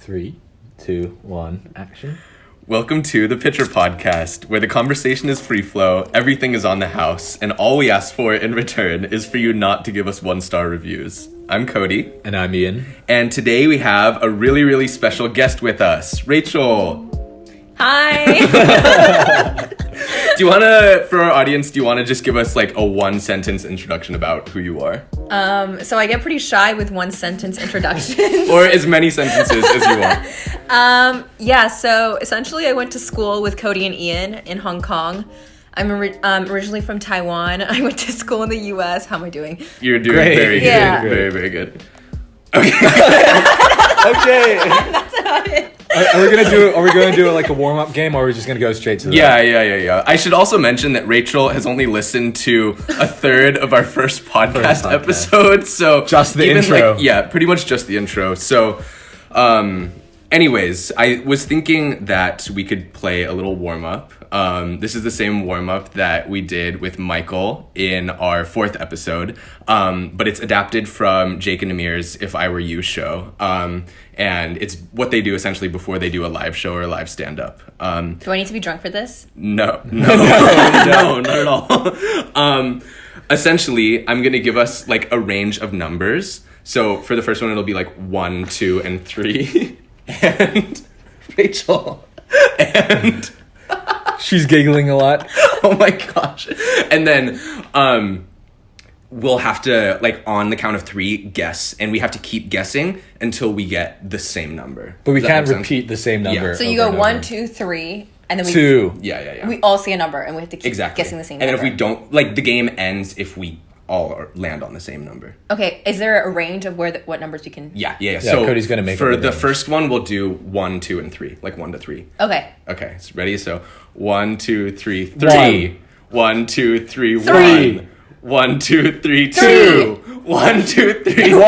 3, 2, 1, action. Welcome to the Pitcher Podcast, where the conversation is free flow, everything is on the house, and all we ask for in return is for you not to give us 1-star reviews. I'm Cody. And I'm Ian. And today we have a really, really special guest with us, Rachel. Hi. Do you want to, for our audience, do you want to just give us like a 1-sentence introduction about who you are? So I get pretty shy with 1-sentence introductions. Or as many sentences as you want. So essentially I went to school with Cody and Ian in Hong Kong. I'm originally from Taiwan. I went to school in the U.S. How am I doing? You're doing Great. very good. Yeah. Very, very good. Okay. That's about it. Are we gonna do like a warm-up game, or are we just gonna go straight to the Yeah. I should also mention that Rachel has only listened to a third of our first podcast episode, so just the intro. Pretty much just the intro. So, anyways, I was thinking that we could play a little warm-up. This is the same warm-up that we did with Michael in our 4th episode, but it's adapted from Jake and Amir's If I Were You show. And it's what they do essentially before they do a live show or a live stand-up. Do I need to be drunk for this? No, not at all. Essentially, I'm going to give us like a range of numbers. So for the first one, it'll be like 1, 2, and 3. And Rachel. And... She's giggling a lot. Oh my gosh. And then we'll have to, like, on the count of 3, guess. And we have to keep guessing until we get the same number. But we Does that can't make sense? repeat the same number. Yeah. So you go 1, 2, 3, and then we 2. Yeah. we all see a number, and we have to keep Exactly. guessing the same and number. then if we don't, like, the game ends if we all land on the same number. Okay, is there a range of what numbers we can? Yeah. So Cody's gonna make for up the the range. first one, we'll do 1, 2, and 3, like 1 to 3. Okay. Okay, so ready? So 1, 2, 3, 3. 1, 2, 3, 3. 1. 1, 2, 3, 2. 3. 1, 2, 3, 1.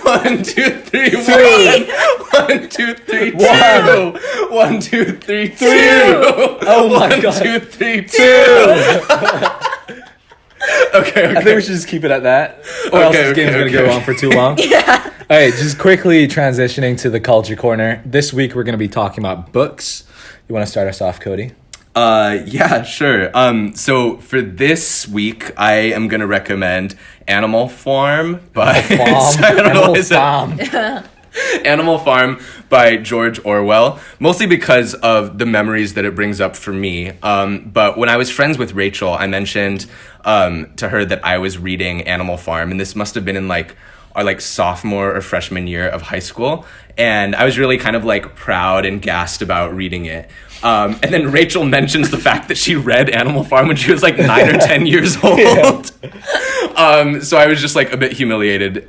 1, 2, 3, 1. 1, 2, 3, 2. 1, 2, 3, 2. Oh my 1, god. 2, 3, 2. Okay. I think we should just keep it at that. Or else this game's gonna go on for too long. Yeah. Alright, just quickly transitioning to the culture corner. This week we're gonna be talking about books. You wanna start us off, Cody? Yeah, sure. So for this week, I am gonna recommend Animal Farm by Animal Farm by George Orwell, mostly because of the memories that it brings up for me. But when I was friends with Rachel, I mentioned to her that I was reading Animal Farm, and this must have been in like our like sophomore or freshman year of high school, and I was really kind of like proud and gassed about reading it. And then Rachel mentions the fact that she read Animal Farm when she was like 9 or 10 years old. So I was just like a bit humiliated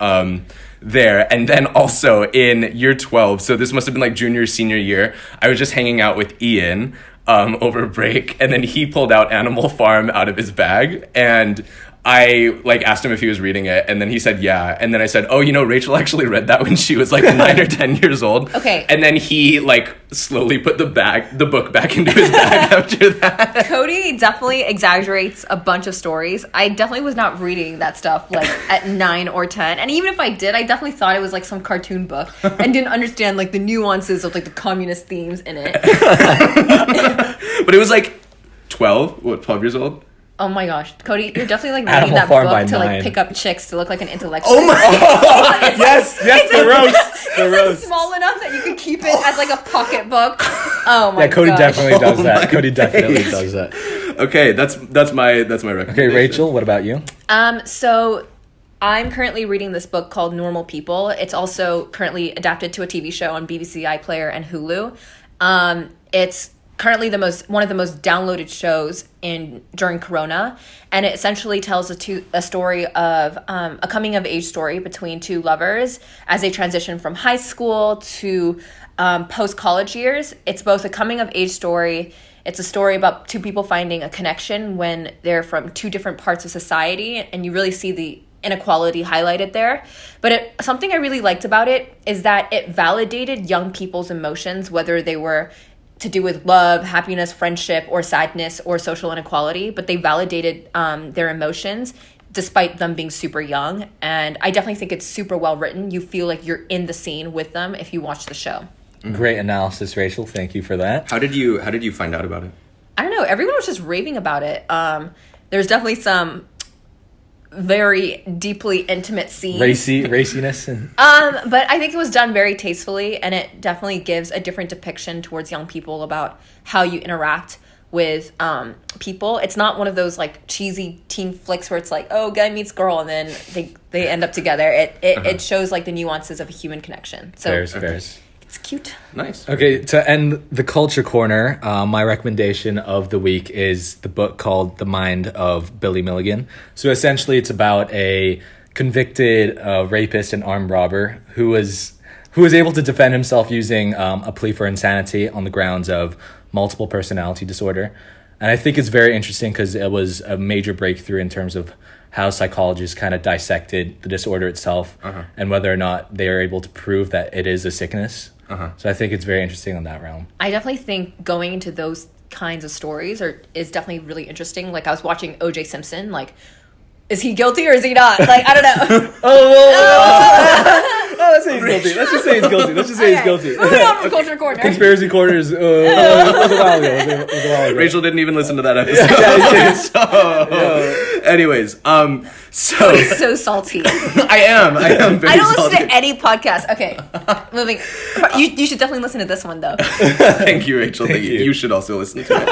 there. And then also in year 12, so this must have been like junior, senior year, I was just hanging out with Ian over break, and then he pulled out Animal Farm out of his bag, and I like asked him if he was reading it, and then he said yeah, and then I said, oh, you know, Rachel actually read that when she was like 9 or 10 years old. Okay. And then he like slowly put the book back into his bag after that. Cody definitely exaggerates a bunch of stories. I definitely was not reading that stuff like at 9 or 10. And even if I did, I definitely thought it was like some cartoon book and didn't understand like the nuances of like the communist themes in it. But it was like 12 years old? Oh my gosh, Cody, you're definitely like Animal reading that Farm by book to 9. like pick up chicks to look like an intellectual. Oh my god! Yes, the roast. The It's roast. like small enough that you could keep it as like a pocket book. Oh my god. Yeah, Cody definitely does that. my Cody definitely days. does that. Okay, that's my recommendation. Okay, Rachel, what about you? So I'm currently reading this book called Normal People. It's also currently adapted to a TV show on BBC iPlayer and Hulu. It's currently one of the most downloaded shows during Corona, and it essentially tells a story of a coming of age story between 2 lovers as they transition from high school to post college years. It's both a coming of age story. It's a story about 2 people finding a connection when they're from 2 different parts of society, and you really see the inequality highlighted there. But something I really liked about it is that it validated young people's emotions, whether they were to do with love, happiness, friendship, or sadness, or social inequality, but they validated their emotions despite them being super young. And I definitely think it's super well written. You feel like you're in the scene with them if you watch the show. Great analysis, Rachel. Thank you for that. How did you find out about it? I don't know. Everyone was just raving about it. There's definitely some very deeply intimate scenes. Raciness. But I think it was done very tastefully, and it definitely gives a different depiction towards young people about how you interact with people. It's not one of those like cheesy teen flicks where it's like, oh, guy meets girl and then they end up together. It shows like the nuances of a human connection. So Fairs. it's cute. Nice. Okay, to end the culture corner, my recommendation of the week is the book called The Mind of Billy Milligan. So essentially it's about a convicted rapist and armed robber who was able to defend himself using a plea for insanity on the grounds of multiple personality disorder. And I think it's very interesting because it was a major breakthrough in terms of how psychologists kind of dissected the disorder itself and whether or not they are able to prove that it is a sickness. So I think it's very interesting on that realm. I definitely think going into those kinds of stories is definitely really interesting. Like I was watching O.J. Simpson, like, is he guilty or is he not? Like, I don't know. Let's say he's guilty. Let's just say he's guilty. He's guilty. Moving on from Culture Corner. Conspiracy Corners. It was a while ago. Rachel didn't even listen to that episode. Anyways, so salty. I am very I don't salty. listen to any podcast. Okay, moving. You should definitely listen to this one though. Thank you, Rachel. Thank you. You should also listen to it.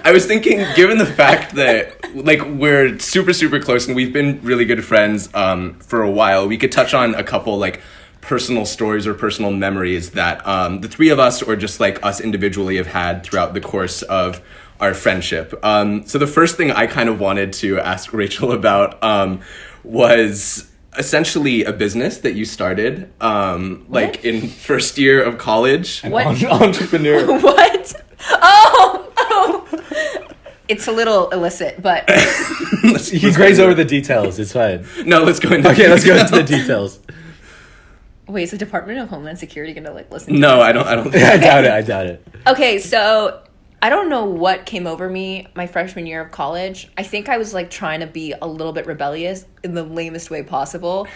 I was thinking, given the fact that like we're super, super close and we've been really good friends for a while, we could touch on a couple like personal stories or personal memories that the three of us or just like us individually have had throughout the course of our friendship. So the first thing I kind of wanted to ask Rachel about was essentially a business that you started like in first year of college. What? Entrepreneur. What? Oh. It's a little illicit, but He graze over the details. It's fine. No, let's go into Let's go into the details. wait, is the Department of Homeland Security gonna like listen? No, to I don't. I doubt it. Okay, so I don't know what came over me my freshman year of college. I think I was like trying to be a little bit rebellious in the lamest way possible.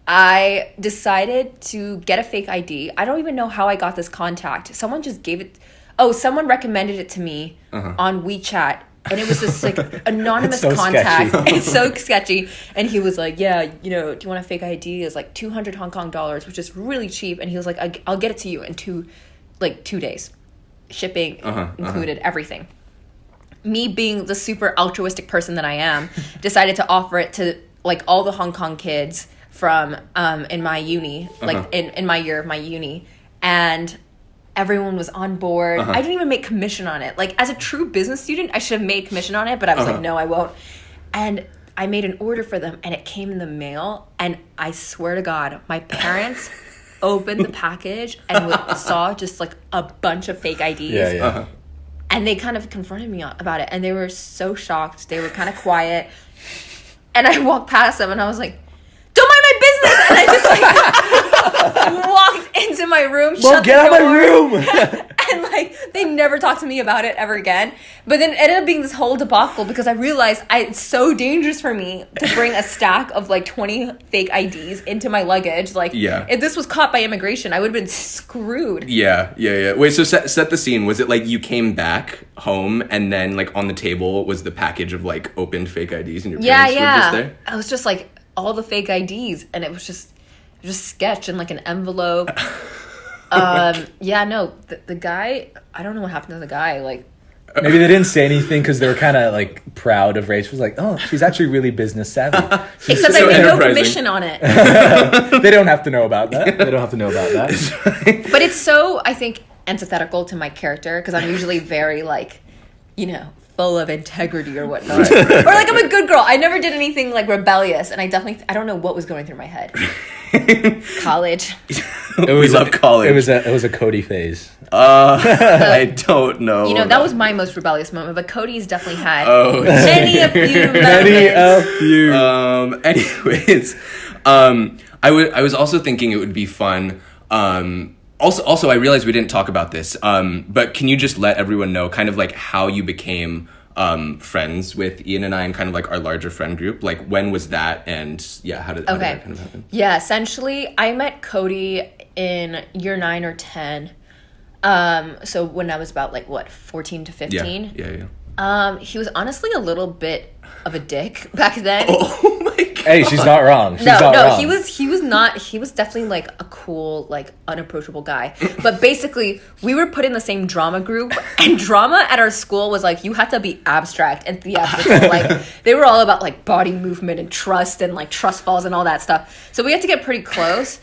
I decided to get a fake ID. I don't even know how I got this contact. Someone just gave it. Oh, someone recommended it to me on WeChat. And it was this like anonymous It's so contact. sketchy. It's so sketchy. And he was like, yeah, do you want a fake ID? It's like 200 Hong Kong dollars, which is really cheap. And he was like, I'll get it to you in 2 days. Shipping included, everything. Me being the super altruistic person that I am, decided to offer it to like all the Hong Kong kids from in my uni, like in my year of my uni. And everyone was on board. I didn't even make commission on it. Like, as a true business student, I should have made commission on it, but I was like, no, I won't. And I made an order for them, and it came in the mail, and I swear to God, my parents opened the package and saw just, like, a bunch of fake IDs. Yeah. And they kind of confronted me about it, and they were so shocked. They were kind of quiet. And I walked past them, and I was like, don't mind my business! And I just, like, walked into my room, shut get out of my room! And, like, they never talked to me about it ever again. But then it ended up being this whole debacle because I realized it's so dangerous for me to bring a stack of, like, 20 fake IDs into my luggage. Like, if this was caught by immigration, I would have been screwed. Yeah. Wait, so set the scene. Was it, like, you came back home and then, like, on the table was the package of, like, opened fake IDs and your parents were just there? I was just, like, all the fake IDs, and it was just sketch in like an envelope. The guy, I don't know what happened to the guy. Like, maybe they didn't say anything because they were kind of like proud of Rachel. Was like, oh, she's actually really business savvy. Except I made no commission on it. They don't have to know about that. But it's so, I think, antithetical to my character because I'm usually very like, full of integrity or whatnot. Or like I'm a good girl. I never did anything like rebellious, and I don't know what was going through my head. College. We love college. It was a Cody phase. I don't know. That was my most rebellious moment, but Cody's definitely had many a few moments. Anyways, I was also thinking it would be fun Also, I realize we didn't talk about this, but can you just let everyone know kind of like how you became friends with Ian and I and kind of like our larger friend group? Like, when was that? And yeah, how did that kind of happen? Yeah, essentially, I met Cody in year 9 or 10. So when I was about like, 14 to 15? Yeah. He was honestly a little bit of a dick back then. Oh my god. Hey, she's not wrong. No, he was definitely like a cool, like unapproachable guy. But basically, we were put in the same drama group, and drama at our school was like, you had to be abstract and theatrical. Like, they were all about like body movement and trust and like trust falls and all that stuff. So we had to get pretty close.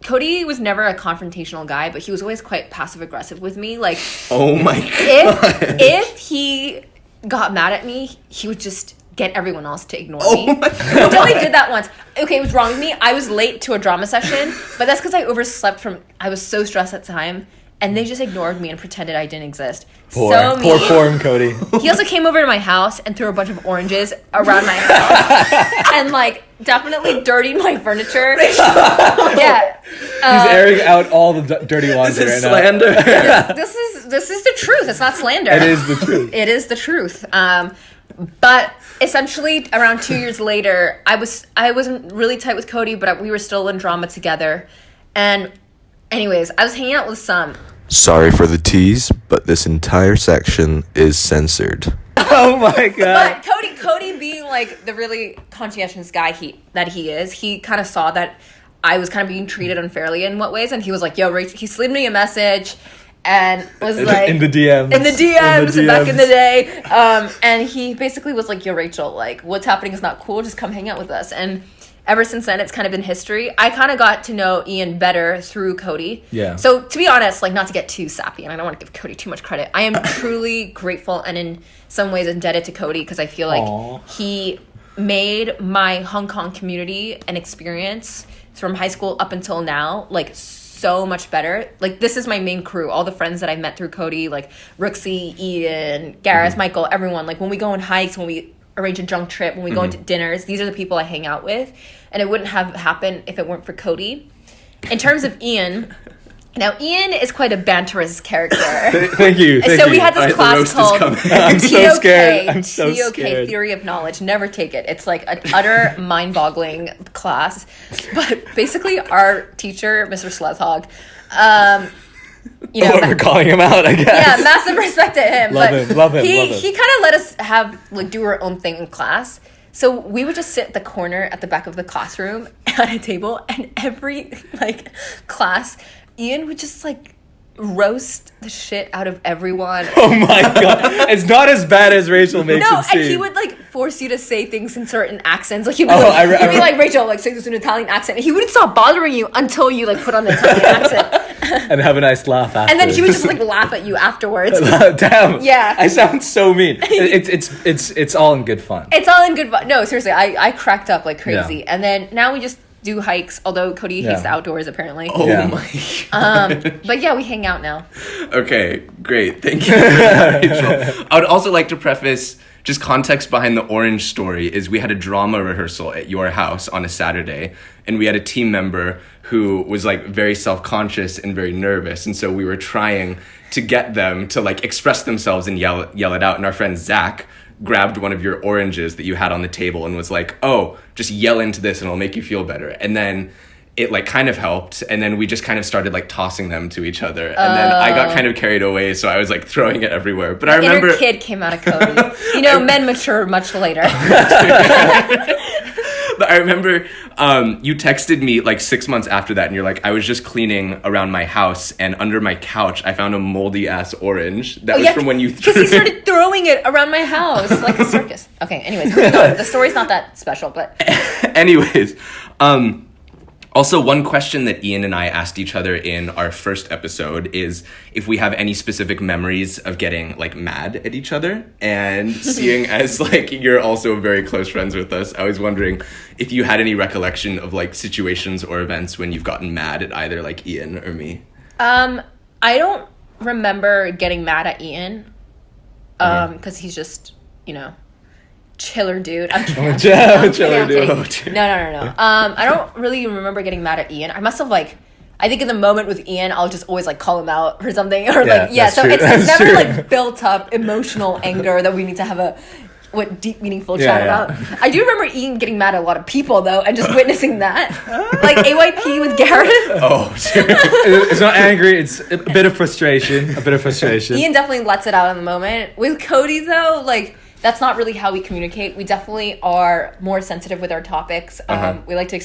Cody was never a confrontational guy, but he was always quite passive aggressive with me. Like, oh my god. If he got mad at me, he would just get everyone else to ignore me. Until he did that once. Okay, it was wrong with me. I was late to a drama session, but that's because I overslept I was so stressed at the time, and they just ignored me and pretended I didn't exist. Poor form, Cody. He also came over to my house and threw a bunch of oranges around my house and like definitely dirtied my furniture. Yeah. He's airing out all the dirty laundry right slander. now. This is the truth. It's not slander. It is the truth. It is the truth. But essentially, around 2 years later, I wasn't really tight with Cody, but we were still in drama together. And anyways, I was hanging out with some. Sorry for the tease, but this entire section is censored. Oh my god. But Cody being like the really conscientious guy that he is, he kind of saw that I was kind of being treated unfairly in what ways, and he was like, yo, Rachel, he slid me a message and was like in the DMs back in the day, and he basically was like, yo, Rachel, like, what's happening is not cool, just come hang out with us. And ever since then, it's kind of been history. I kind of got to know Ian better through Cody. Yeah. So to be honest, like, not to get too sappy, and I don't want to give Cody too much credit, I am truly grateful and in some ways indebted to Cody, because I feel like he made my Hong Kong community and experience from high school up until now, like, so much better. Like, this is my main crew. All the friends that I met through Cody, like Rooksy, Ian, Gareth, Michael, everyone. Like, when we go on hikes, when we arrange a junk trip, when we go into dinners, these are the people I hang out with. And it wouldn't have happened if it weren't for Cody. In terms of Ian, now Ian is quite a banterous character. Thank you. So we had this class called I'm so scared. I'm so scared. Theory of Knowledge. Never take it. It's like an utter mind-boggling class. But basically, our teacher, Mr. Slethog, we're calling him out, I guess. Yeah, massive respect to him. Love him. He kind of let us do our own thing in class. So we would just sit at the corner at the back of the classroom at a table, and every class, Ian would just roast the shit out of everyone. Oh my god. It's not as bad as Rachel makes it seem. And he would force you to say things in certain accents. He'd be like, Rachel, say this in an Italian accent. And he wouldn't stop bothering you until you put on the Italian accent. And have a nice laugh after. And then he would just laugh at you afterwards. Damn. Yeah. I sound so mean. It's all in good fun. It's all in good fun. No, seriously, I cracked up like crazy. Yeah. And then now we just do hikes, although Cody hates the outdoors apparently. Oh my god. But yeah, we hang out now. Okay, great. Thank you for that, Rachel. I would also like to preface, just context behind the orange story is we had a drama rehearsal at your house on a Saturday, and we had a team member who was very self-conscious and very nervous, and so we were trying to get them to express themselves and yell it out, and our friend Zach grabbed one of your oranges that you had on the table and was like, oh, just yell into this and it'll make you feel better. And then it kind of helped, and then we just kind of started tossing them to each other, and then I got kind of carried away, so I was throwing it everywhere. But I remember inner kid came out of Cody. Men mature much later. But I remember you texted me 6 months after that, and you're like, I was just cleaning around my house, and under my couch I found a moldy ass orange. That was from when you threw because he started throwing it around my house like a circus. Okay, anyways, moving on. The story's not that special, but anyways, also, one question that Ian and I asked each other in our first episode is if we have any specific memories of getting mad at each other. And seeing as you're also very close friends with us, I was wondering if you had any recollection of situations or events when you've gotten mad at either Ian or me. I don't remember getting mad at Ian because he's just chiller dude. I'm kidding. Chiller dude. No. I don't really remember getting mad at Ian. I must have I I think in the moment with Ian, I'll just always like call him out or something, or Yeah, like yeah. that's So true. it's That's never true. like built up emotional anger that we need to have a deep meaningful chat Yeah. about. I do remember Ian getting mad at a lot of people though, and just witnessing that, like AYP with Gareth. Oh, sure. It's not angry. It's a bit of frustration. Ian definitely lets it out in the moment. With Cody though, like that's not really how we communicate. We definitely are more sensitive with our topics. We like to.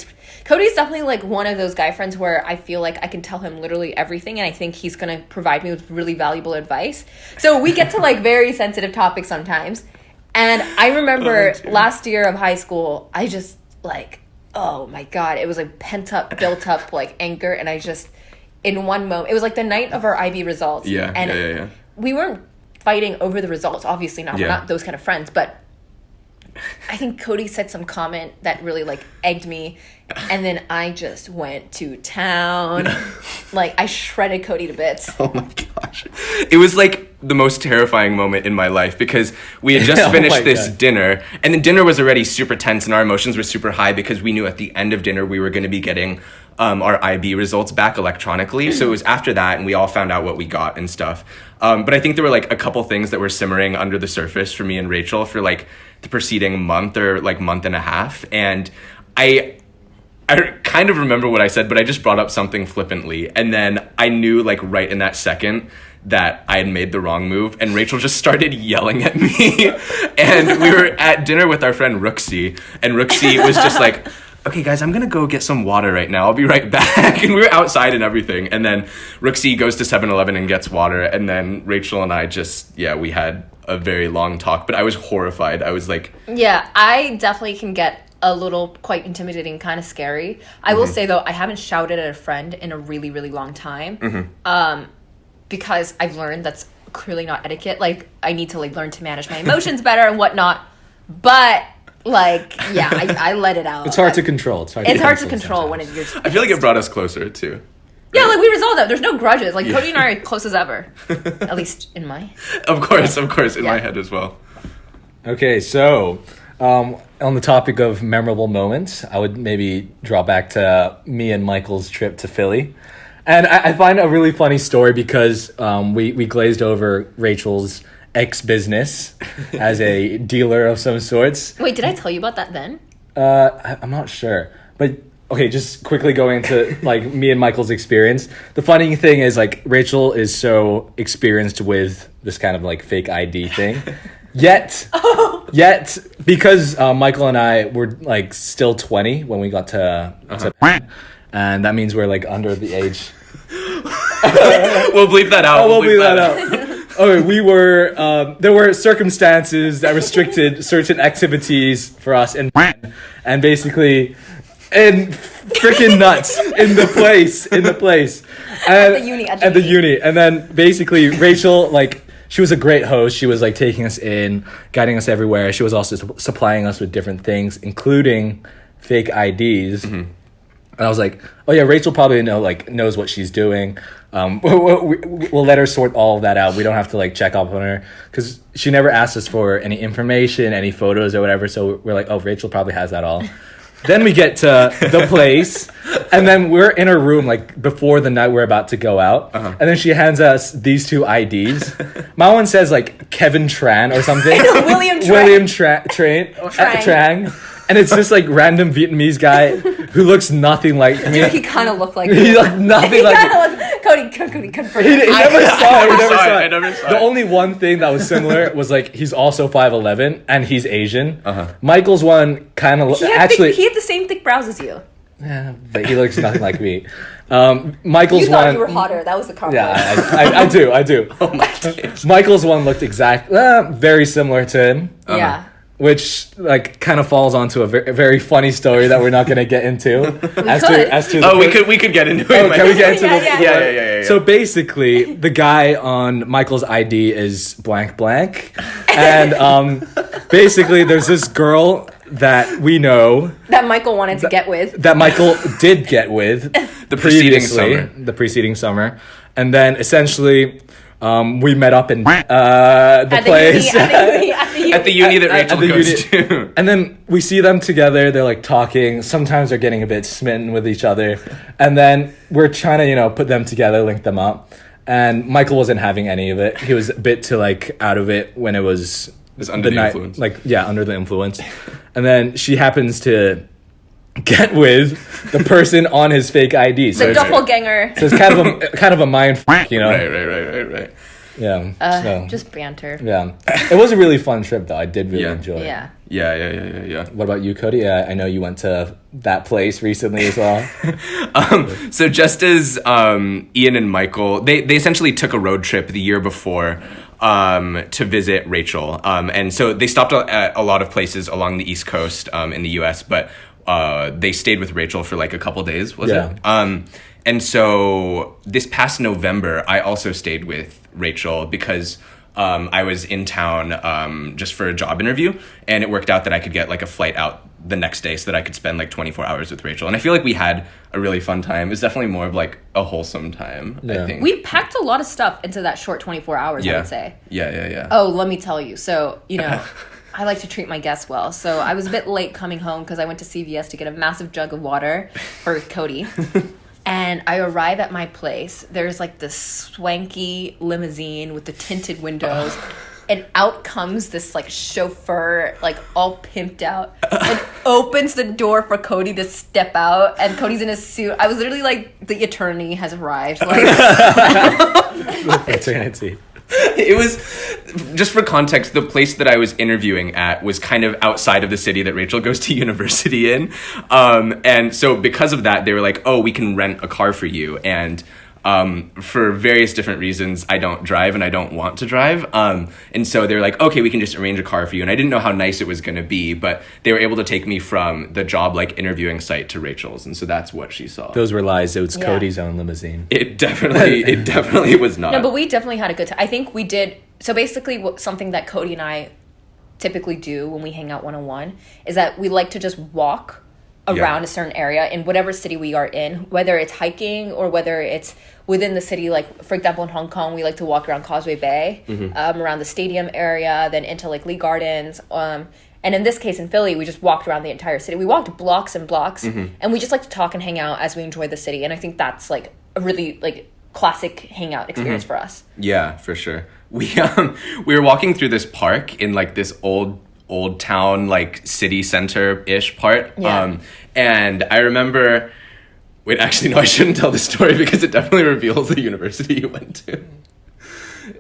Cody's definitely like one of those guy friends where I feel like I can tell him literally everything, and I think he's gonna provide me with really valuable advice. So we get to like very sensitive topics sometimes. And I remember last year of high school, I just like, oh my God, it was like pent up, built up like anger, and I just in one moment, it was like the night of our IB results. Yeah. We weren't fighting over the results, obviously not. Yeah. We're not those kind of friends, but I think Cody said some comment that really like egged me, and then I just went to town. Like I shredded Cody to bits. Oh my gosh. It was like the most terrifying moment in my life because we had just Oh finished my this God. dinner, and the dinner was already super tense and our emotions were super high because we knew at the end of dinner we were going to be getting our IB results back electronically. So it was after that, and we all found out what we got and stuff. But I think there were like a couple things that were simmering under the surface for me and Rachel for like the preceding month or like month and a half. And I kind of remember what I said, but I just brought up something flippantly. And then I knew like right in that second that I had made the wrong move, and Rachel just started yelling at me. And we were at dinner with our friend Rooksy, and Rooksy was just like, okay guys, I'm gonna go get some water right now, I'll be right back. And we were outside and everything, and then Rooksy goes to 7-Eleven and gets water, and then Rachel and I just, we had a very long talk, but I was horrified. I was like, Yeah, I definitely can get a little quite intimidating, kind of scary. I will say though, I haven't shouted at a friend in a really, really long time. Because I've learned that's clearly not etiquette. Like I need to like learn to manage my emotions better and whatnot. But like, yeah, I let it out. It's hard to control. It's hard to control when sometimes. you're. I feel like it brought us closer too. Yeah, like we resolved that. There's no grudges. Like Cody and I are close as ever. At least in my. Of course, in Yeah. my head as well. Okay, so on the topic of memorable moments, I would maybe draw back to me and Michael's trip to Philly. And I find a really funny story because we glazed over Rachel's ex-business as a dealer of some sorts. Wait, did I tell you about that then? I'm not sure. But okay, just quickly going into like me and Michael's experience. The funny thing is like Rachel is so experienced with this kind of like fake ID thing. Yet, because Michael and I were like still 20 when we got to and that means we're like under the age. We'll bleep that out. We'll bleep that out. Okay, we were. There were circumstances that restricted certain activities for us, and basically, and freaking nuts in the place, and, At the uni. and then basically Rachel like. She was a great host. She was like taking us in, guiding us everywhere. She was also supplying us with different things, including fake IDs. And I was like, "Oh yeah, Rachel probably knows what she's doing. We'll let her sort all of that out. We don't have to like check up on her because she never asked us for any information, any photos or whatever. So we're like, oh, Rachel probably has that all." Then we get to the place, and then we're in her room like before the night we're about to go out, and then she hands us these two IDs. My one says like Kevin Tran or something. William Trang. William Trang. And it's this like random Vietnamese guy who looks nothing like me. Dude, he kind of looked like He you. looked nothing like me. Cody confirmed. He never saw it. He never saw I it. never saw The it. only one thing that was similar was like he's also 5'11" and he's Asian. Michael's one kind of He had the same thick brows as you. yeah, but he looks nothing like me. Michael's You thought one. you were hotter. That was the compliment. Yeah, I do. Oh my days. Michael's one looked very similar to him. Yeah. Which like kind of falls onto a very funny story that we're not going to get into. as to Oh, we could get into it. Oh, can we get into Yeah. Yeah. So basically, the guy on Michael's ID is blank, and basically, there's this girl that we know That Michael wanted to get with. that Michael did get with The preceding summer. the preceding summer, and then essentially we met up in the At the place. uni. at the uni that Rachel at the goes to. And then we see them together. They're like talking. Sometimes they're getting a bit smitten with each other. And then we're trying to, put them together, link them up. And Michael wasn't having any of it. He was a bit too out of it when it was under the influence. Under the influence. And then she happens to get with the person on his fake ID. The doppelganger. So it's kind of a mind f***, Right. Yeah. Just banter. Yeah. It was a really fun trip, though. I did really enjoy it. Yeah. Yeah. What about you, Cody? I know you went to that place recently as well. So just as Ian and Michael, they essentially took a road trip the year before to visit Rachel. And so they stopped at a lot of places along the East Coast in the US, but they stayed with Rachel for like a couple days, was it? And so this past November, I also stayed with Rachel because I was in town just for a job interview, and it worked out that I could get like a flight out the next day so that I could spend like 24 hours with Rachel. And I feel like we had a really fun time. It was definitely more of like a wholesome time, I think. We packed a lot of stuff into that short 24 hours, I would say. Yeah. Oh, let me tell you. So, I like to treat my guests well. So I was a bit late coming home because I went to CVS to get a massive jug of water for Cody. And I arrive at my place. There's like this swanky limousine with the tinted windows. And out comes this like chauffeur, like all pimped out, and opens the door for Cody to step out. And Cody's in a suit. I was literally like, the attorney has arrived. Like, Fraternity. It was, just for context, the place that I was interviewing at was kind of outside of the city that Rachel goes to university in. And so because of that, they were like, oh, we can rent a car for you. And for various different reasons, I don't drive and I don't want to drive. And so they were like, okay, we can just arrange a car for you. And I didn't know how nice it was going to be, but they were able to take me from the job interviewing site to Rachel's. And so that's what she saw. Those were lies. It was Cody's own limousine. It definitely was not. No, but we definitely had a good time. I think we did. So basically something that Cody and I typically do when we hang out one-on-one is that we like to just walk around a certain area in whatever city we are in, whether it's hiking or whether it's within the city. Like, for example, in Hong Kong, we like to walk around Causeway Bay, around the stadium area, then into Lee Gardens. And in this case, in Philly, we just walked around the entire city. We walked blocks and blocks, and we just like to talk and hang out as we enjoy the city. And I think that's like a really classic hangout experience for us. Yeah, for sure. We were walking through this park in this old town, city center-ish part. And I remember, wait, actually, no, I shouldn't tell the story because it definitely reveals the university you went to.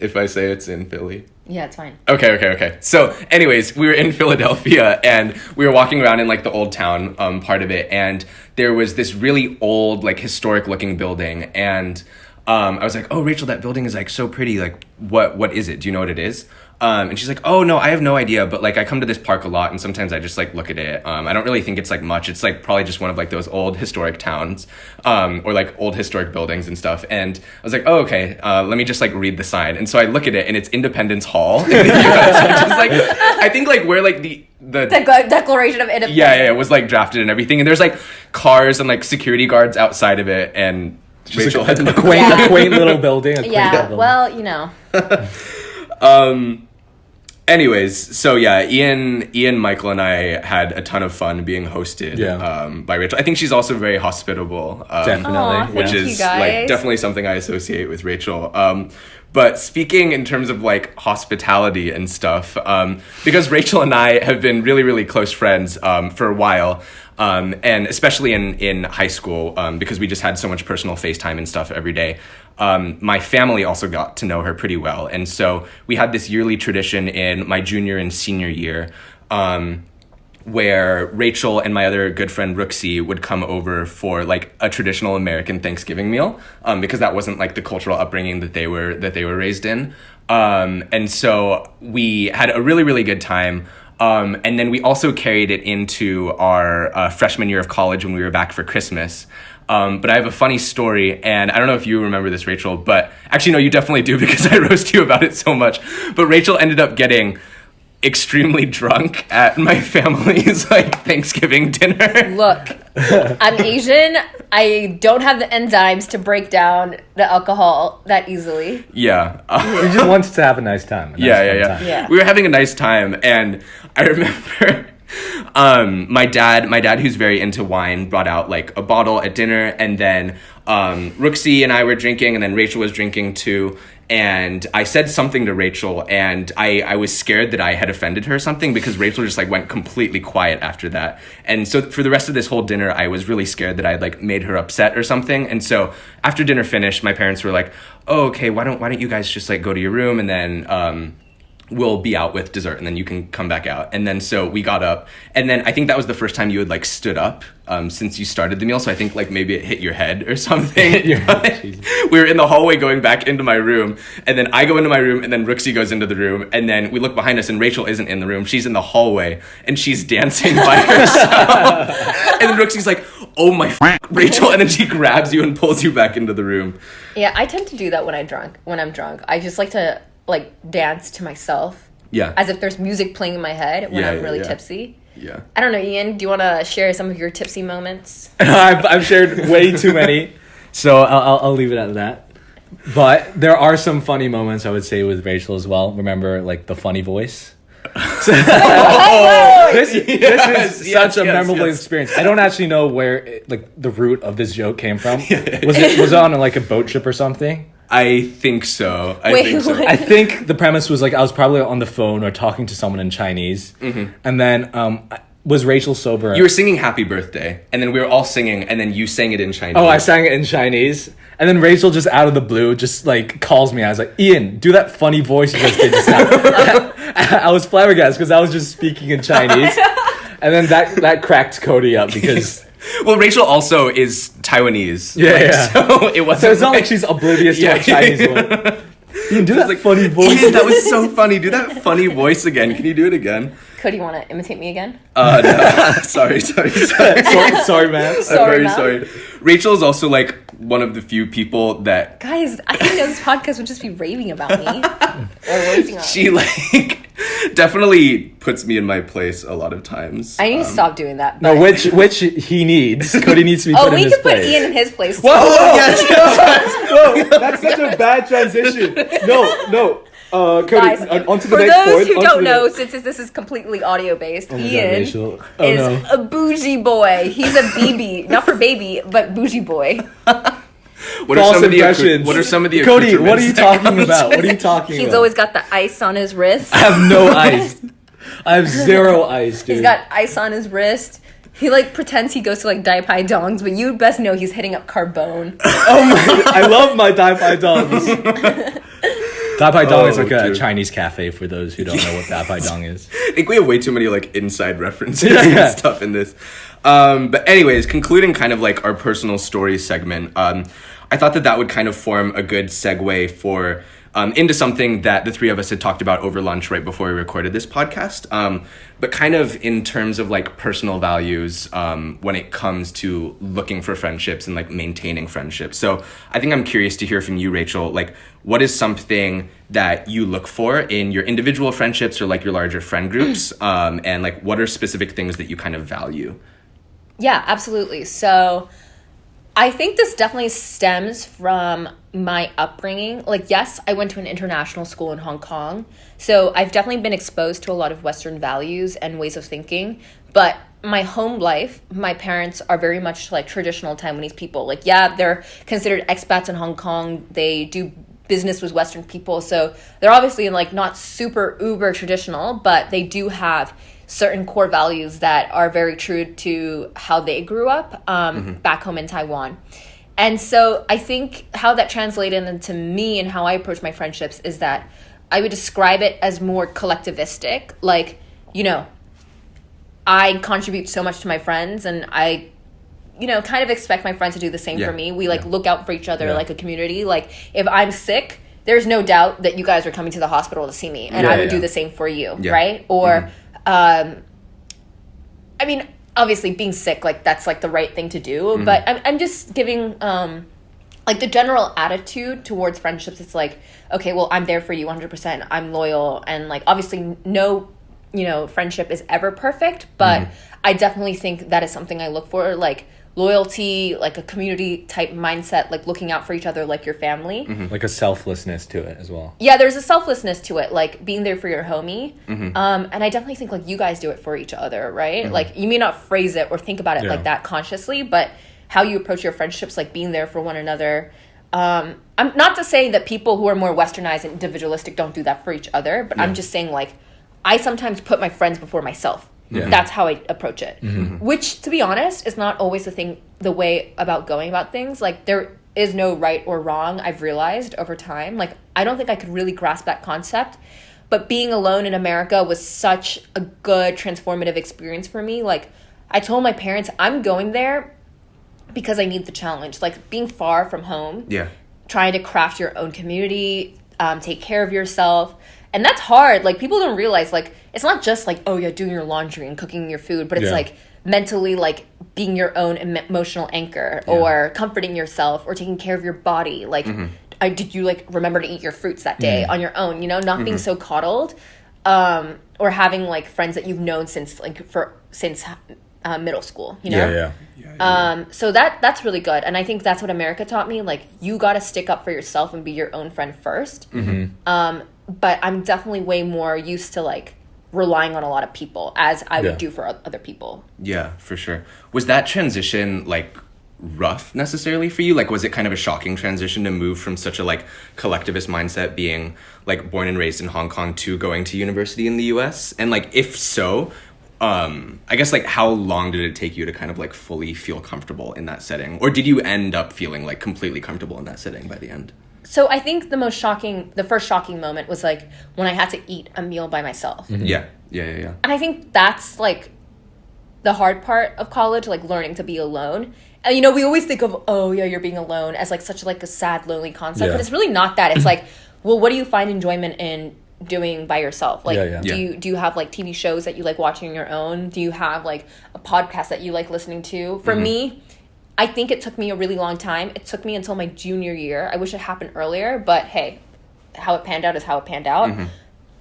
If I say it's in Philly. Yeah, it's fine. Okay. So anyways, we were in Philadelphia and we were walking around in the old town part of it. And there was this really old, historic looking building. And I was like, oh, Rachel, that building is so pretty. What is it? Do you know what it is? And she's like, oh, no, I have no idea. But I come to this park a lot and sometimes I just look at it. I don't really think it's much. It's probably just one of those old historic towns or old historic buildings and stuff. And I was like, oh, okay, let me just read the sign. And so I look at it and it's Independence Hall in the US. Which is I think where the Declaration of Independence. Yeah, it was drafted and everything. And there's quars and security guards outside of it. And Rachel had a quaint little building. Well, Anyways, so yeah, Ian, Michael, and I had a ton of fun being hosted by Rachel. I think she's also very hospitable. Definitely. Which is definitely something I associate with Rachel. But speaking in terms of hospitality and stuff, because Rachel and I have been really, really close friends for a while, and especially in high school, because we just had so much personal FaceTime and stuff every day. My family also got to know her pretty well. And so we had this yearly tradition in my junior and senior year where Rachel and my other good friend Rooksy would come over for a traditional American Thanksgiving meal because that wasn't the cultural upbringing that they were raised in. And so we had a really, really good time. And then we also carried it into our freshman year of college when we were back for Christmas. But I have a funny story, and I don't know if you remember this, Rachel, but actually, no, you definitely do because I roast you about it so much. But Rachel ended up getting extremely drunk at my family's Thanksgiving dinner. Look, I'm Asian. I don't have the enzymes to break down the alcohol that easily. Yeah. We just wanted to have a nice time. Yeah. We were having a nice time, and I remember my dad, who's very into wine, brought out like a bottle at dinner, and then Rooksy and I were drinking, and then Rachel was drinking too. And I said something to Rachel, and I was scared that I had offended her or something, because Rachel just like went completely quiet after that. And so for the rest of this whole dinner, I was really scared that I'd like made her upset or something. And so after dinner finished, my parents were like, "Oh, okay, why don't you guys just like go to your room, and then we'll be out with dessert, and then you can come back out." And then so we got up, and then I think that was the first time you had like stood up since you started the meal. So I think like maybe it hit your head or something. We were in the hallway going back into my room, and then I go into my room, and then Rooksy goes into the room, and then we look behind us, and Rachel isn't in the room. She's in the hallway, and she's dancing by herself. And then Rooksy's like, "Oh my Rachel," and then she grabs you and pulls you back into the room. Yeah, I tend to do that when I'm drunk. I just like to like dance to myself. Yeah. As if there's music playing in my head when I'm really tipsy. Yeah. I don't know, Ian, do you want to share some of your tipsy moments? I've shared way too many, so I'll leave it at that. But there are some funny moments, I would say, with Rachel as well. Remember, like, the funny voice? This is such a memorable experience. I don't actually know where the root of this joke came from. Was it on like a boat trip or something? I think so. I think the premise was like I was probably on the phone or talking to someone in Chinese, and then was Rachel sober? You were singing "Happy Birthday," and then we were all singing, and then you sang it in Chinese. Oh, I sang it in Chinese, and then Rachel just out of the blue just like calls me. I was like, "Ian, do that funny voice you just did just now." I was flabbergasted because I was just speaking in Chinese, and then that cracked Cody up because. Well, Rachel also is Taiwanese. Yeah. So it wasn't. So it's not like she's oblivious to a Chinese one. Ian, do that funny voice. Ian, that was so funny. Do that funny voice again. Can you do it again? Cody, you want to imitate me again? No. Sorry, sorry, man. I'm very sorry. Rachel is also like one of the few people that guys, I didn't know this podcast would just be raving about me or raving on she like definitely puts me in my place a lot of times. I need to stop doing that. No, which he needs. Cody needs to be put in his place. We could put Ian in his place. Whoa, yes. Whoa, that's such a bad transition. No. Cody, guys, onto the next point. For those who don't know, since this is completely audio based, Ian is a bougie boy. He's a BB, not for baby, but bougie boy. What are some of the Cody, what are you talking about? What are you talking about? He's always got the ice on his wrist. I have no ice. I have zero ice, dude. He's got ice on his wrist. He like pretends he goes to like Dai Pai Dongs, but you best know he's hitting up Carbone. Oh my! I love my Dai Pai Dongs. Dai Pai Dong is like a Chinese cafe for those who don't know what Dai Pai Dong is. I think we have way too many like inside references and stuff in this. But anyways, concluding kind of like our personal stories segment, I thought that would kind of form a good segue for into something that the three of us had talked about over lunch right before we recorded this podcast. But kind of in terms of like personal values when it comes to looking for friendships and like maintaining friendships. So I think I'm curious to hear from you, Rachel, like what is something that you look for in your individual friendships or like your larger friend groups? And like what are specific things that you kind of value? Yeah, absolutely. So I think this definitely stems from my upbringing. Like, yes, I went to an international school in Hong Kong, so I've definitely been exposed to a lot of Western values and ways of thinking. But my home life, my parents are very much like traditional Taiwanese people. Like, yeah, they're considered expats in Hong Kong. They do business with Western people, so they're obviously like not super uber traditional, but they do have certain core values that are very true to how they grew up back home in Taiwan. And so I think how that translated into me and how I approach my friendships is that I would describe it as more collectivistic. Like, you know, I contribute so much to my friends and I, you know, kind of expect my friends to do the same for me. We like look out for each other like a community. Like if I'm sick, there's no doubt that you guys are coming to the hospital to see me and I would do the same for you, right? Or I mean, obviously being sick, like that's like the right thing to do, but I'm just giving like the general attitude towards friendships. It's like, okay, well, I'm there for you 100%. I'm loyal and like obviously no friendship is ever perfect, but I definitely think that is something I look for, like loyalty, like a community type mindset, like looking out for each other like your family. Like a selflessness to it as well. Yeah, there's a selflessness to it, like being there for your homie. And I definitely think like you guys do it for each other, right? Like you may not phrase it or think about it like that consciously, but how you approach your friendships, like being there for one another. I'm not to say that people who are more westernized and individualistic don't do that for each other, but I'm just saying like I sometimes put my friends before myself. That's how I approach it. Which, to be honest, is not always the way about going about things. Like there is no right or wrong, I've realized over time. Like I don't think I could really grasp that concept. But being alone in America was such a good transformative experience for me. Like I told my parents, I'm going there because I need the challenge. Like being far from home, trying to craft your own community, take care of yourself. And that's hard. Like people don't realize, like it's not just like, oh yeah, doing your laundry and cooking your food, but it's like mentally like being your own emotional anchor or comforting yourself or taking care of your body. Like did you like remember to eat your fruits that day on your own, not being so coddled, or having like friends that you've known since middle school, so that's really good. And I think that's what America taught me. Like you got to stick up for yourself and be your own friend first. But I'm definitely way more used to like relying on a lot of people as I would do for other people. Yeah, for sure. Was that transition like rough necessarily for you? Like was it kind of a shocking transition to move from such a like collectivist mindset, being like born and raised in Hong Kong, to going to university in the US? And like if so, I guess like how long did it take you to kind of like fully feel comfortable in that setting? Or did you end up feeling like completely comfortable in that setting by the end? So I think the first shocking moment was like when I had to eat a meal by myself. Yeah. And I think that's like the hard part of college, like learning to be alone. And we always think of, oh yeah, you're being alone as like such like a sad, lonely concept, but it's really not that. It's like, well, what do you find enjoyment in doing by yourself? Like do you have like TV shows that you like watching on your own? Do you have like a podcast that you like listening to? For me, I think it took me a really long time. It took me until my junior year. I wish it happened earlier, but hey, how it panned out is how it panned out.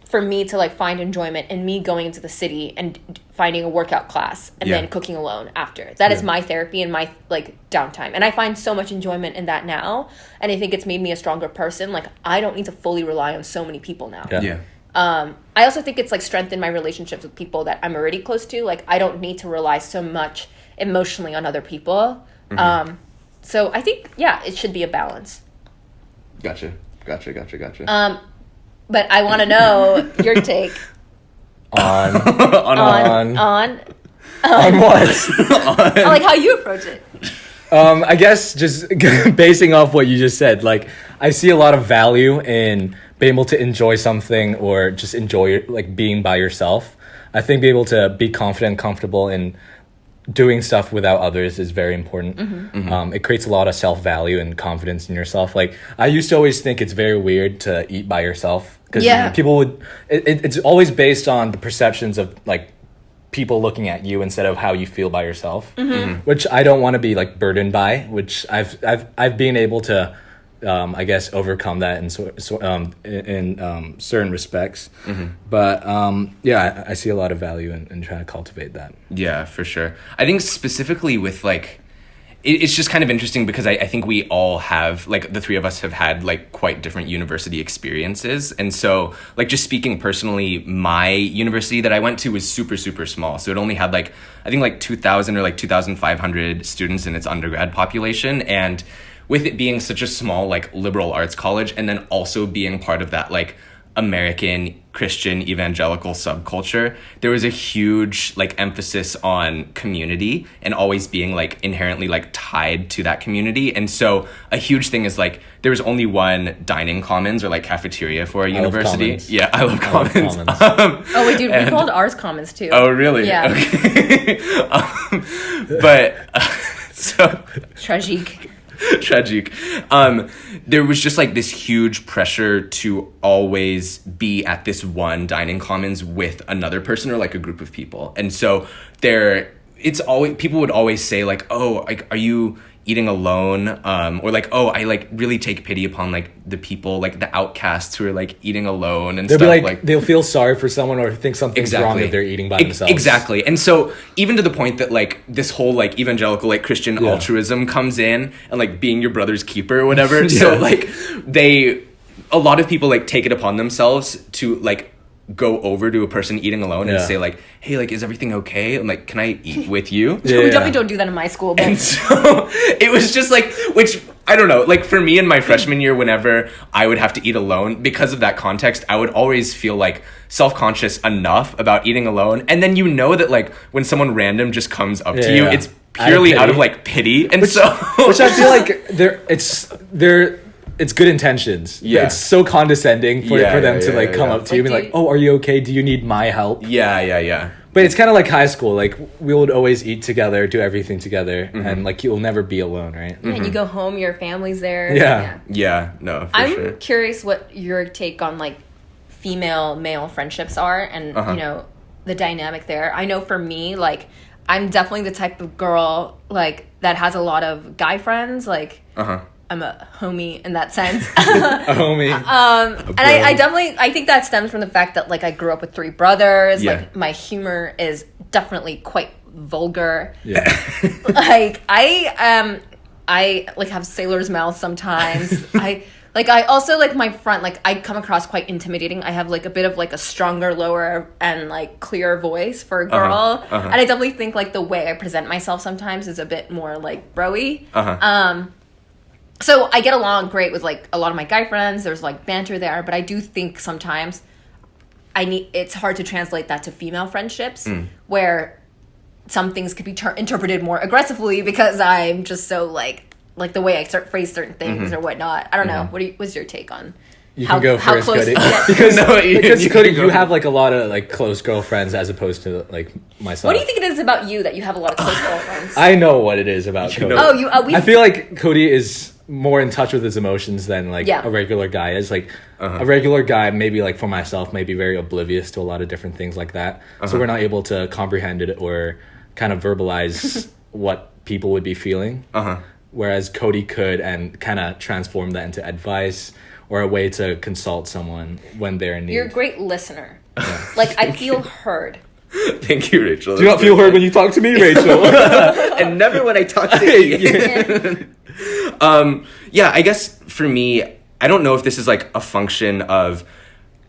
For me to like find enjoyment in me going into the city and finding a workout class and then cooking alone after. That is my therapy and my like downtime. And I find so much enjoyment in that now. And I think it's made me a stronger person. Like I don't need to fully rely on so many people now. I also think it's like strengthened my relationships with people that I'm already close to. Like I don't need to rely so much emotionally on other people. So I think, it should be a balance. Gotcha. But I want to know your take on what? I like how you approach it. I guess just basing off what you just said, like I see a lot of value in being able to enjoy something or just enjoy like being by yourself. I think being able to be confident and comfortable in doing stuff without others is very important. It creates a lot of self-value and confidence in yourself. Like I used to always think it's very weird to eat by yourself because people would it's always based on the perceptions of like people looking at you instead of how you feel by yourself, which I don't want to be like burdened by, which I've been able to I guess overcome that in certain respects. But I see a lot of value in trying to cultivate that. Yeah, for sure. I think specifically with like, it's just kind of interesting because I think we all have, like the three of us have had like quite different university experiences. And so like just speaking personally, my university that I went to was super, super small. So it only had like, I think like 2,000 or like 2,500 students in its undergrad population. And with it being such a small like liberal arts college and then also being part of that like American Christian evangelical subculture, there was a huge like emphasis on community and always being like inherently like tied to that community. And so a huge thing is like there was only one dining commons or like cafeteria for a university. Yeah, I love commons. Oh wait, dude, we called ours commons too. Oh really? Yeah. Okay. So tragic. There was just like this huge pressure to always be at this one dining commons with another person or like a group of people. And so it's always, people would always say like, oh, like, are you eating alone, or like, oh, I like really take pity upon like the people, like the outcasts who are like eating alone and They'll stuff. be like, they'll feel sorry for someone or think something's wrong if they're eating by themselves. Exactly. And so even to the point that like this whole like evangelical like Christian altruism comes in and like being your brother's keeper or whatever. So like a lot of people like take it upon themselves to like go over to a person eating alone and say like, hey, like, is everything okay? And like, can I eat with you? We definitely don't do that in my school. But. And so it was just like, which I don't know, like for me in my freshman year, whenever I would have to eat alone, because of that context, I would always feel like self-conscious enough about eating alone. And then you know that like when someone random just comes up to you, it's purely out of like pity. And which I feel like it's good intentions. Yeah. It's so condescending for them to like come up to you and be like, oh, are you okay? Do you need my help? Yeah. But it's kind of like high school. Like we would always eat together, do everything together. And like you'll never be alone, right? And you go home, your family's there. Yeah, no, for sure. I'm curious what your take on like female-male friendships are and, you know, the dynamic there. I know for me, like I'm definitely the type of girl like that has a lot of guy friends. Like I'm a homie in that sense. A homie. And I think that stems from the fact that like I grew up with 3 brothers. Yeah. Like my humor is definitely quite vulgar. Yeah. Like I like have sailor's mouth sometimes. I also like my front, like I come across quite intimidating. I have like a bit of like a stronger lower and like clear voice for a girl. And I definitely think like the way I present myself sometimes is a bit more like bro-y. So I get along great with like a lot of my guy friends. There's like banter there, but I do think sometimes it's hard to translate that to female friendships where some things could be interpreted more aggressively because I'm just so like the way I phrase certain things or whatnot. I don't know. What's your take on? You can go first, close, Cody. Yeah. Because Cody, you have like a lot of like close girlfriends as opposed to like myself. What do you think it is about you that you have a lot of close girlfriends? I know what it is about Cody. I feel like Cody is more in touch with his emotions than like a regular guy is. Like a regular guy, maybe like for myself, may be very oblivious to a lot of different things like that. So we're not able to comprehend it or kind of verbalize what people would be feeling. Whereas Cody could and kind of transform that into advice or a way to consult someone when they're in need. You're a great listener. Like I feel heard. Thank you, Rachel. Do you not feel heard when you talk to me, Rachel? And never when I talk to Ian. I guess for me, I don't know if this is like a function of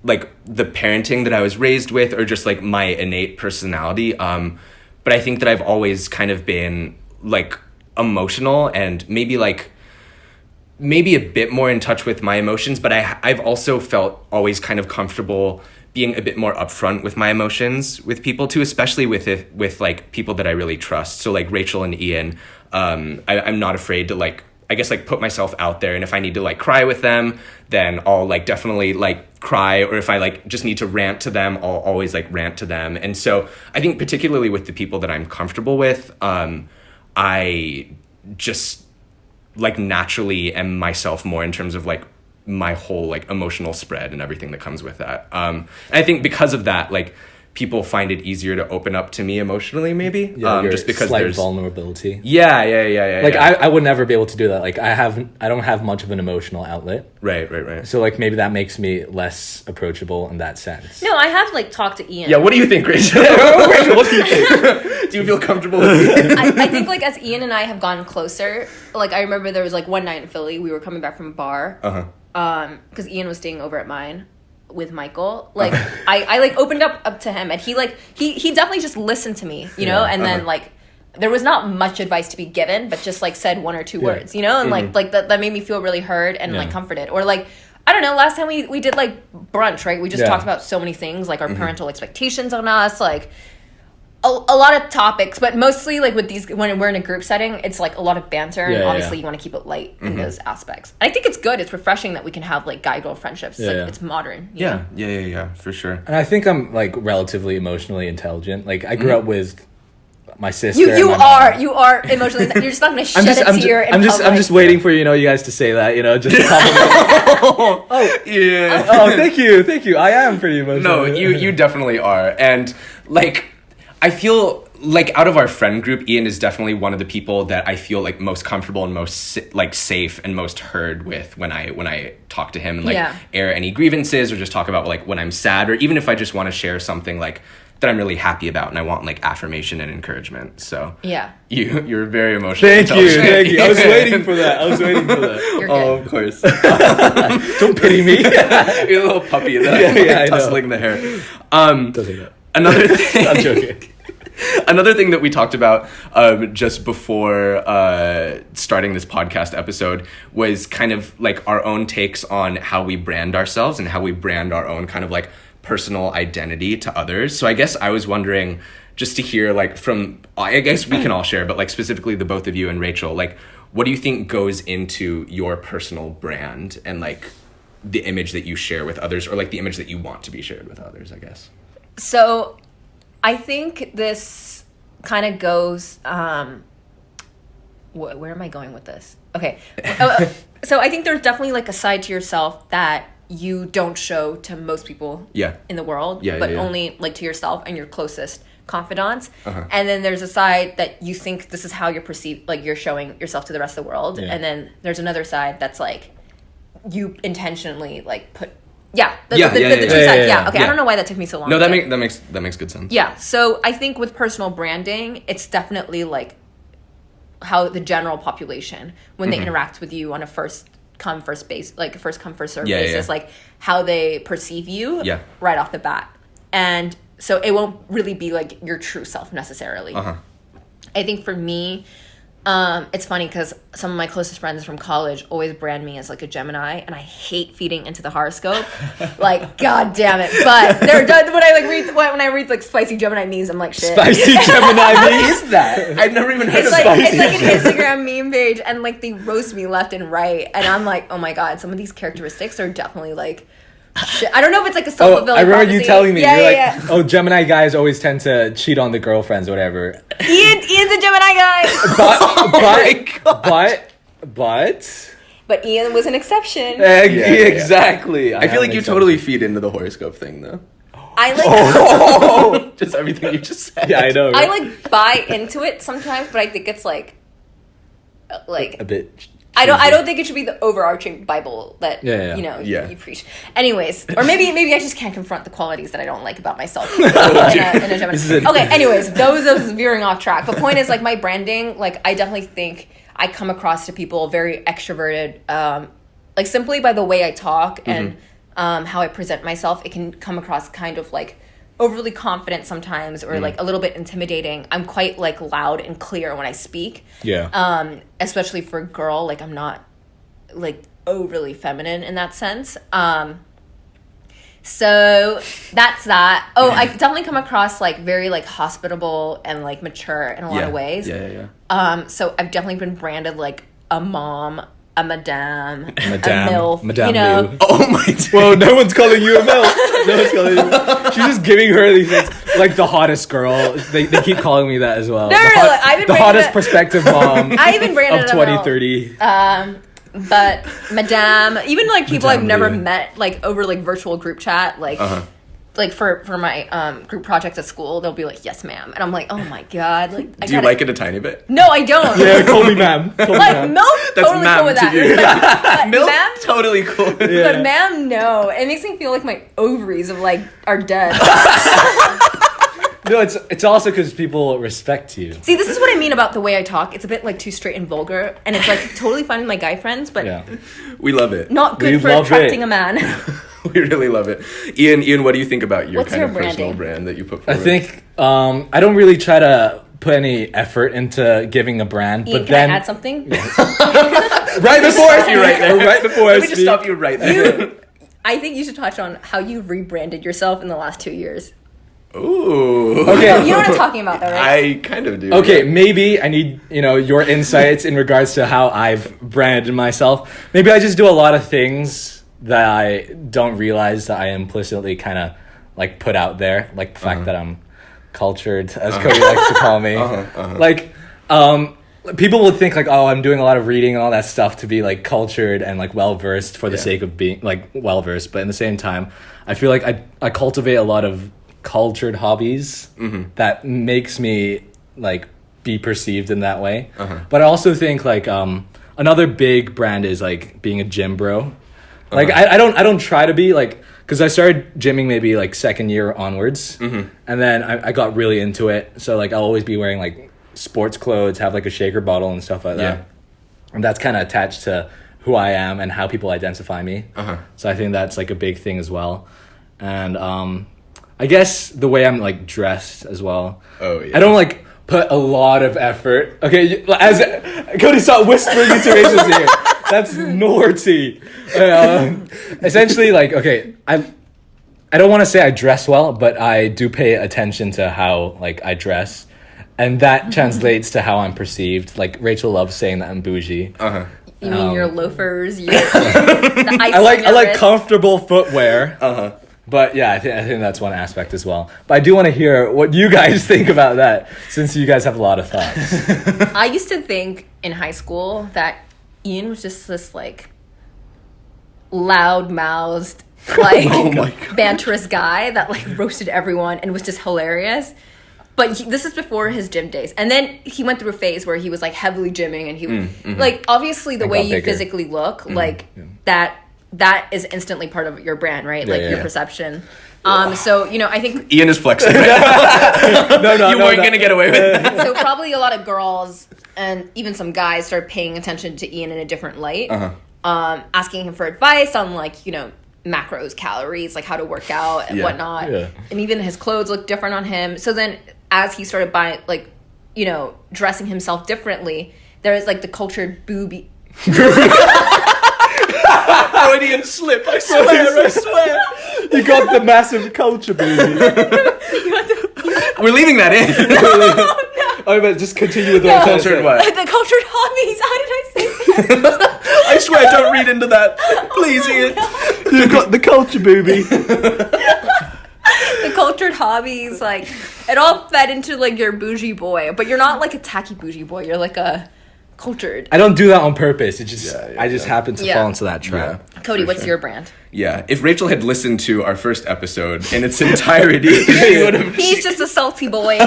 like the parenting that I was raised with or just like my innate personality. But I think that I've always kind of been like emotional and maybe a bit more in touch with my emotions, but I've also felt always kind of comfortable being a bit more upfront with my emotions with people too, especially with like people that I really trust. So like Rachel and Ian, I'm not afraid to like, I guess like put myself out there, and if I need to like cry with them, then I'll like definitely like cry, or if I like just need to rant to them, I'll always like rant to them. And so I think particularly with the people that I'm comfortable with, I just like naturally am myself more in terms of like my whole like emotional spread and everything that comes with that. And I think because of that, like people find it easier to open up to me emotionally, maybe. Just because there's vulnerability. Yeah. Like I would never be able to do that. Like I don't have much of an emotional outlet. Right. So like maybe that makes me less approachable in that sense. No, I have like talked to Ian. Yeah, what do you think, Rachel? Rachel, what do you think? Do you feel comfortable with Ian? I think like as Ian and I have gone closer, like I remember there was like one night in Philly, we were coming back from a bar. Because Ian was staying over at mine with Michael. Like I like opened up to him, and he definitely just listened to me, you know, and then like there was not much advice to be given, but just like said one or two words, you know, and like that made me feel really heard and like comforted. Or like I don't know, last time we did like brunch, right? We just talked about so many things, like our parental expectations on us, like a lot of topics, but mostly like with these, when we're in a group setting, it's like a lot of banter, and obviously you want to keep it light in those aspects. And I think it's good. It's refreshing that we can have like guy-girl friendships. It's modern. You know? Yeah, for sure. And I think I'm like relatively emotionally intelligent. Like I grew up with my sister. You are emotionally. You're just not going to shed a tear in public. I'm just waiting for you guys to say that. Just to compliment. Yeah. Oh, thank you. I am pretty emotional. No, you definitely are, and like. I feel like out of our friend group, Ian is definitely one of the people that I feel like most comfortable and most like safe and most heard with when I talk to him and like air any grievances or just talk about like when I'm sad, or even if I just want to share something like that I'm really happy about and I want like affirmation and encouragement. So you're very emotional. Thank you. I was waiting for that. You're good. Oh, of course. Don't pity me. You're a little puppy that tussling the hair. Another thing. I'm joking. Another thing that we talked about just before starting this podcast episode was kind of like our own takes on how we brand ourselves and how we brand our own kind of like personal identity to others. So I guess I was wondering just to hear like from, I guess we can all share, but like specifically the both of you and Rachel, like what do you think goes into your personal brand and like the image that you share with others, or like the image that you want to be shared with others, I guess? So I think this kind of goes, where am I going with this? Okay. So I think there's definitely like a side to yourself that you don't show to most people in the world, but only like to yourself and your closest confidants. And then there's a side that you think this is how you're perceived, like you're showing yourself to the rest of the world. And then there's another side that's like you intentionally like put the two sides. Okay, I don't know why that took me so long. No, that makes good sense. Yeah, so I think with personal branding, it's definitely like how the general population, when they interact with you on a first come first serve basis, like how they perceive you right off the bat. And so it won't really be like your true self necessarily. I think for me, it's funny because some of my closest friends from college always brand me as like a Gemini, and I hate feeding into the horoscope. Like, god damn it! But they're done when I read like spicy Gemini memes. I'm like, shit. Spicy Gemini What is that? I've never even heard of spicy. It's like an Instagram meme page, and like they roast me left and right, and I'm like, oh my god, some of these characteristics are definitely like. Shit. I don't know if it's like a self-fulfilling I remember prophecy. you telling me. Oh, Gemini guys always tend to cheat on the girlfriends or whatever. Ian's a Gemini guy. But Ian was an exception. Exactly. I feel like you totally feed into the horoscope thing, though. I like just everything you just said. Yeah, I know. Right? I like buy into it sometimes, but I think it's like a bit. I don't think it should be the overarching Bible that you preach. Anyways, or maybe I just can't confront the qualities that I don't like about myself in a Gemini. Okay, anyways, those veering off track. The point is like my branding, like I definitely think I come across to people very extroverted, like simply by the way I talk and how I present myself. It can come across kind of like overly confident sometimes, or like a little bit intimidating. I'm quite like loud and clear when I speak. Especially for a girl, like I'm not like overly feminine in that sense. So that's that. Oh, I definitely come across like very like hospitable and like mature in a lot of ways. So I've definitely been branded like a mom, a madame, a MILF, Madame you know. Lou. Oh my god. Well, no one's calling you a MILF. No one's calling you. She's just giving her these things. Like the hottest girl. They keep calling me that as well. The hottest prospective mom. I even branded of 2030. But madame, even like people Madame I've never Lou. met, like over like virtual group chat, like like for my group projects at school, they'll be like, "Yes, ma'am," and I'm like, "Oh my god!" Like, Do you like it a tiny bit? No, I don't. Yeah, call me ma'am. Like milk, That's totally ma'am cool with to that. you. But Milk, ma'am, totally cool. but ma'am, no. It makes me feel like my ovaries of like are dead. No, it's also because people respect you. See, this is what I mean about the way I talk. It's a bit like too straight and vulgar, and it's like totally fine with my guy friends, but We love it. not good We for love attracting it. a man. We really love it. Ian, what do you think about your What's kind your of personal branding? brand that you put I forward? think I don't really try to put any effort into giving a brand, Ian, but can then I add something? right before I you right there. right before Let I me just speak. stop you right there. I think you should touch on how you rebranded yourself in the last 2 years. Ooh. Okay. You know what I'm talking about, though, right? I kind of do. Okay, maybe I need, your insights in regards to how I've branded myself. Maybe I just do a lot of things that I don't realize that I implicitly kind of like put out there, like the fact that I'm cultured, as Cody likes to call me. Like, people would think like, oh, I'm doing a lot of reading and all that stuff to be like cultured and like well-versed for the sake of being like well-versed. But in the same time, I feel like I cultivate a lot of cultured hobbies that makes me like be perceived in that way. But I also think like another big brand is like being a gym bro. Like I don't try to be like, because I started gymming maybe like second year onwards, and then I got really into it. So like I'll always be wearing like sports clothes, have like a shaker bottle and stuff like that, and that's kind of attached to who I am and how people identify me. So I think that's like a big thing as well. And I guess the way I'm like dressed as well. Oh yeah. I don't like put a lot of effort. Okay, as Cody, stop whispering into Rachel's ear. That's naughty. Essentially, like, okay, I don't want to say I dress well, but I do pay attention to how like I dress, and that translates to how I'm perceived. Like Rachel loves saying that I'm bougie. You mean your loafers? Your the ice I on your like wrist? comfortable footwear. But yeah, I think that's one aspect as well. But I do want to hear what you guys think about that, since you guys have a lot of thoughts. I used to think in high school that Ian was just this like loud-mouthed, like banterous guy that like roasted everyone and was just hilarious. But this is before his gym days, and then he went through a phase where he was like heavily gymming, and he like obviously the way you bigger. physically look, like that is instantly part of your brand, right? Like your perception. So you know, I think Ian is flexing. No, you weren't gonna get away with that. so. Probably a lot of girls and even some guys started paying attention to Ian in a different light, asking him for advice on like, you know, macros, calories, like how to work out and whatnot. And even his clothes looked different on him. So then as he started buying, like, you know, dressing himself differently, there was like the cultured booby. Freudian slip, I swear. You got the massive culture, baby. We're leaving that in. Oh, but just continue with the Cultured what? The cultured hobbies. How did I say that? I swear, don't read into that. Please, Ian. You got the culture, baby. The cultured hobbies, like it all fed into like your bougie boy, but you're not like a tacky bougie boy. You're like a cultured. I don't do that on purpose. It just I just happen to fall into that trap. Cody, what's your brand? Yeah, if Rachel had listened to our first episode in its entirety, she would have. He's just a salty boy.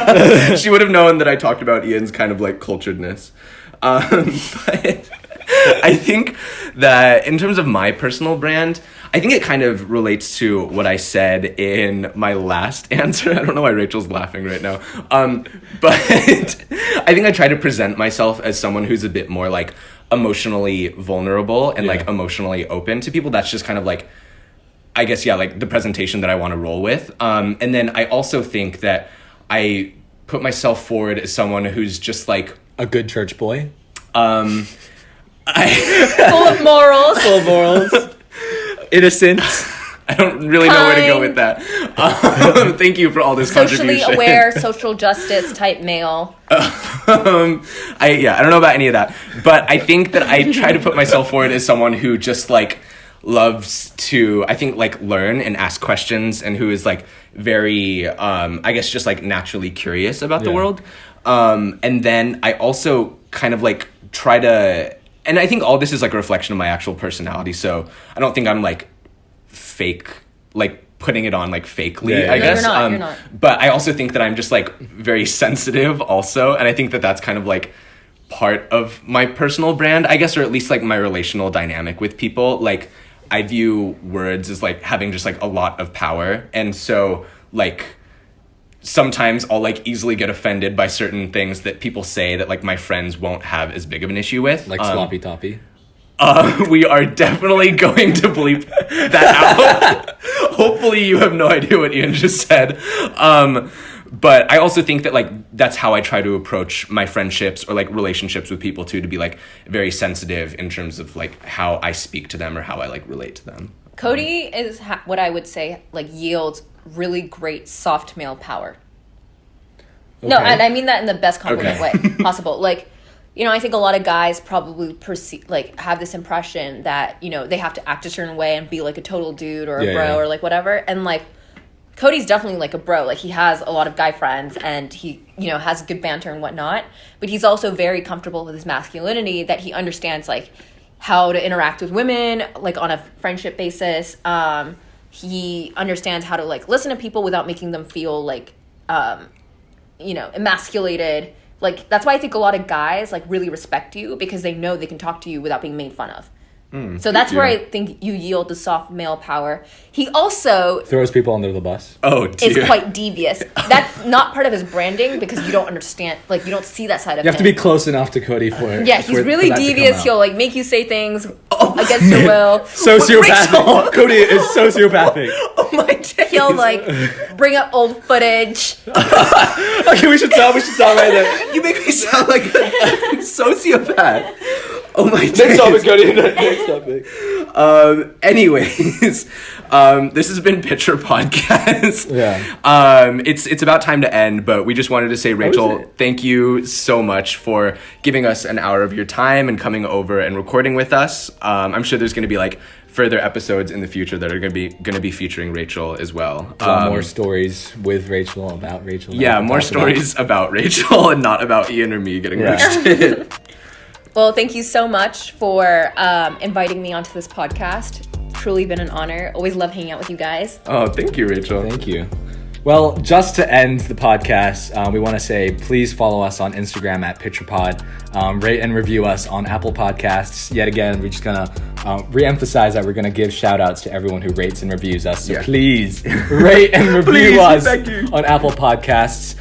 She would have known that I talked about Ian's kind of like culturedness. But I think that in terms of my personal brand, I think it kind of relates to what I said in my last answer. I don't know why Rachel's laughing right now. But I think I try to present myself as someone who's a bit more like emotionally vulnerable and like emotionally open to people. That's just kind of like, I guess, like the presentation that I want to roll with. And then I also think that I put myself forward as someone who's just like a good church boy. Full of morals. Full of morals. Innocent. I don't really know where to go with that. Thank you for all this Socially contribution. aware, social justice type male. I don't know about any of that, but I think that I try to put myself forward as someone who just like loves to, I think, like learn and ask questions, and who is like very, I guess, just like naturally curious about the world. And then I also kind of like try to, and I think all this is like a reflection of my actual personality. So I don't think I'm like fake, like putting it on like fakely, I guess. You're not. But I also think that I'm just like very sensitive also. And I think that that's kind of like part of my personal brand, I guess, or at least like my relational dynamic with people. Like I view words as like having just like a lot of power. And so like sometimes I'll like easily get offended by certain things that people say that like my friends won't have as big of an issue with. Like sloppy toppy. We are definitely going to bleep that out. Hopefully you have no idea what Ian just said. But I also think that like that's how I try to approach my friendships or like relationships with people too, to be like very sensitive in terms of like how I speak to them or how I like relate to them. Cody is what I would say like yields really great soft male power. Okay. No, and I mean that in the best compliment way possible. Like, you know, I think a lot of guys probably have this impression that, you know, they have to act a certain way and be like a total dude or a bro or like whatever. And like Cody's definitely like a bro. Like he has a lot of guy friends and he, you know, has good banter and whatnot. But he's also very comfortable with his masculinity, that he understands like how to interact with women, like on a friendship basis. He understands how to like listen to people without making them feel like, you know, emasculated. like, that's why I think a lot of guys, like, really respect you, because they know they can talk to you without being made fun of. So that's where I think you yield to soft male power. He also Throws people under the bus. Oh, dear. is quite devious. That's not part of his branding, because you don't understand, like, you don't see that side of him. You have to be close enough to Cody for Yeah, he's really that to come devious. out. He'll, like, make you say things against your will. Sociopathic. Cody is sociopathic. Oh, my days. He'll, like, bring up old footage. Okay, we should stop right there. You make me sound like a sociopath. Oh, my days. Next topic, Cody. Next topic. Anyways, this has been Picture Podcast. Yeah. It's about time to end, but we just wanted to say, Rachel, it? thank you so much for giving us an hour of your time and coming over and recording with us. I'm sure there's going to be like further episodes in the future that are going to be featuring Rachel as well. More stories with Rachel, about Rachel. Yeah, more stories about Rachel and not about Ian or me getting roasted. Well, thank you so much for inviting me onto this podcast. Truly been an honor. Always love hanging out with you guys. Oh, thank you, Rachel. Thank you. Well, just to end the podcast, we want to say please follow us on Instagram at PicturePod. Rate and review us on Apple Podcasts. Yet again, we're just going to re-emphasize that we're going to give shout-outs to everyone who rates and reviews us. So please rate and review us on Apple Podcasts.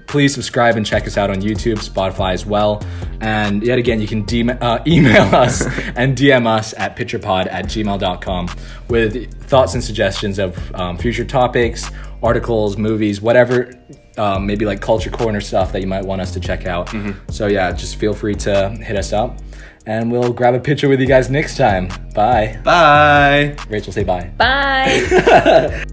Please subscribe and check us out on YouTube, Spotify as well. And yet again, you can email us and DM us at picturepod@gmail.com with thoughts and suggestions of future topics, articles, movies, whatever, maybe like culture corner stuff that you might want us to check out. So yeah, just feel free to hit us up and we'll grab a picture with you guys next time. Bye. Bye. Rachel, say bye. Bye.